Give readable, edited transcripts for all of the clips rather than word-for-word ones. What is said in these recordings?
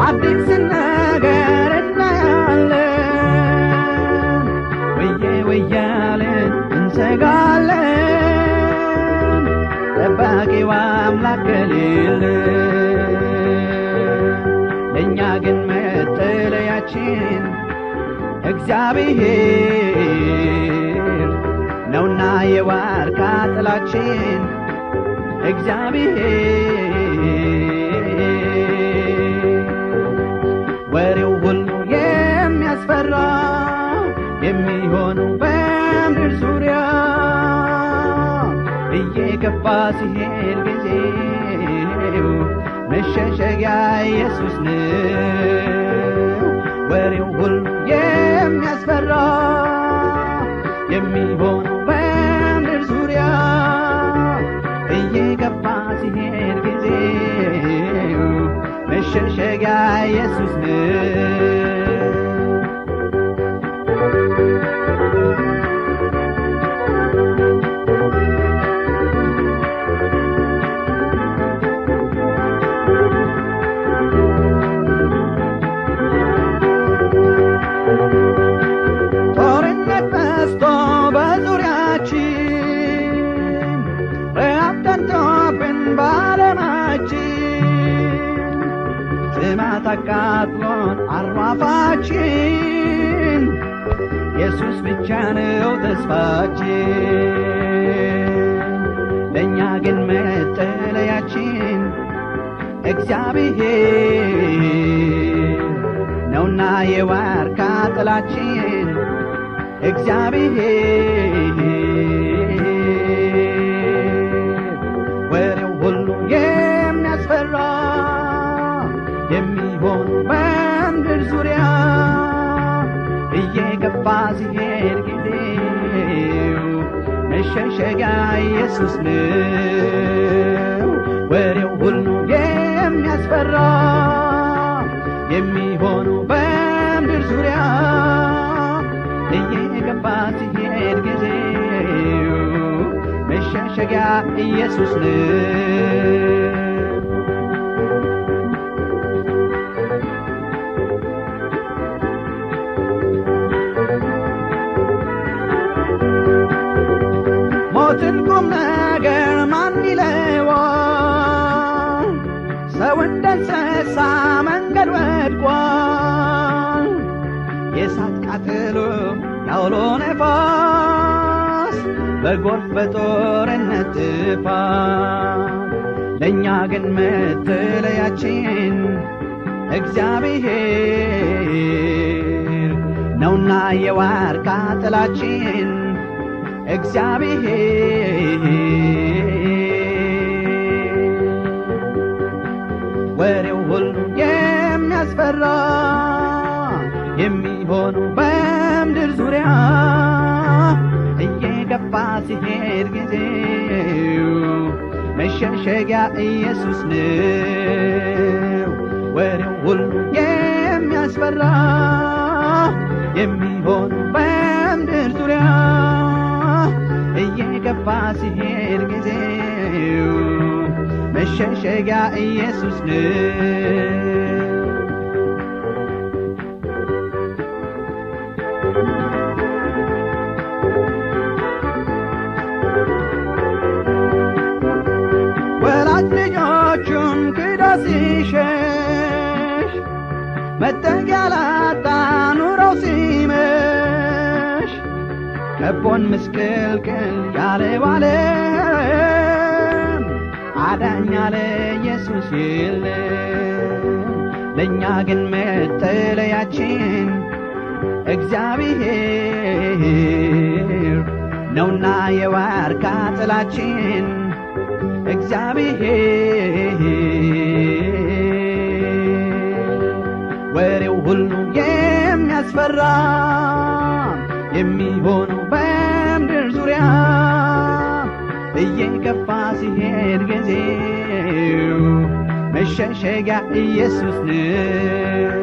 አዲስ ነገር እናያለን ወየ ወያለን እንሰጋለን ጠባቂው አምላክ ከሌለን ለእኛ ግን መጠለያችን እግዚአብሔር ነውና የዋርካ ጥላችን እግዚአብሔር ወሬው ሁሉ የሚያስፈራ የሚሆነው በምድር ዙሪያ እየከፋ ሲሄድ ጊዜው መሸሸጊያ ኢየሱስ ነው ወሬው ሁሉ የሚያስፈራ የሚሆነው በምድር ዙሪያ እየገባ ሲሄድ ጊዜው መሸሸጊያ ኢየሱስ ነው ተቃጥሎን አርዋፋችን ኢየሱስ ብቻ ነው ተስፋችን ለእኛ ግን መጠለያችን እግዚአብሔር ነውና የዋርካ ጥላችን እግዚአብሔር ወሬው ሁሉ የሚያስፈራ የሚሆን በምድር ዙሪያ እየገባ ሲሄድ ጊዜው መሸሸጊያ ኢየሱስ ነው ወሬው ሁሉ የሚያስፈራ የሚሆነው በምድር ዙሪያ እየገባ ሲሄድ ጊዜው መሸሸጊያ ኢየሱስ ነው ሞትን ቁም ነገር ማን ይለዋል ሰው እንደ እንስሳ መንገድ ወድቋል የእሳት ቃጠሎ ያውሎ ነፋስ በጎርፍ በጦርነት ጥፋት ለእኛ ግን መጠለያችን እግዚአብሔር ነውና የዋርካ ጥላችን እግዚአብሔር ወሬው ሁሉ የሚያስፈራ የሚሆነው በምድር ዙሪያ እየገፋ ሲሄድ ጊዜው መሸሸጊያ ኢየሱስ ነው ወሬው ሁሉ የሚያስፈራ የሚሆነው በምድር ዙሪያ እየገፋ ሲሄድ ጊዜው መሸሸጊያ ኢየሱስ ነው ወላጅ ልጆቹን ክዶ ሲሸሽ መጠጊያ ላጣ ኑሮው ሲመሽ ከቦን ምስቅልቅል ያለው ዓለም አዳኝ ያለ ኢየሱስ የለም ለእኛ ግን መጠለያችን እግዚአብሔር ነውና የዋርካ ጥላችን እግዚአብሔር ወሬው ሁሉ የሚያስፈራ የሚሆነው በምድር ዙሪያ እየገፋ ሲሄድ ጊዜው መሸሸጊያ ኢየሱስ ነው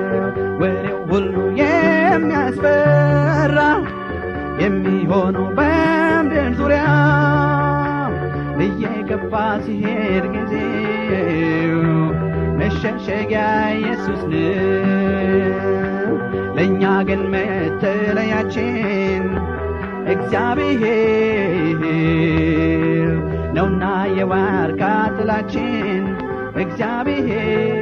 ወሬው ሁሉ የሚያስፈራ የሚሆነው በምድር ዙሪያ እየገፋ ሲሄድ ጊዜው መሸሸጊያ ኢየሱስ ነው። ለእኛ ግን መጠለያችን እግዚአብሔር ነውና የዋርካ ጥላችን እግዚአብሔር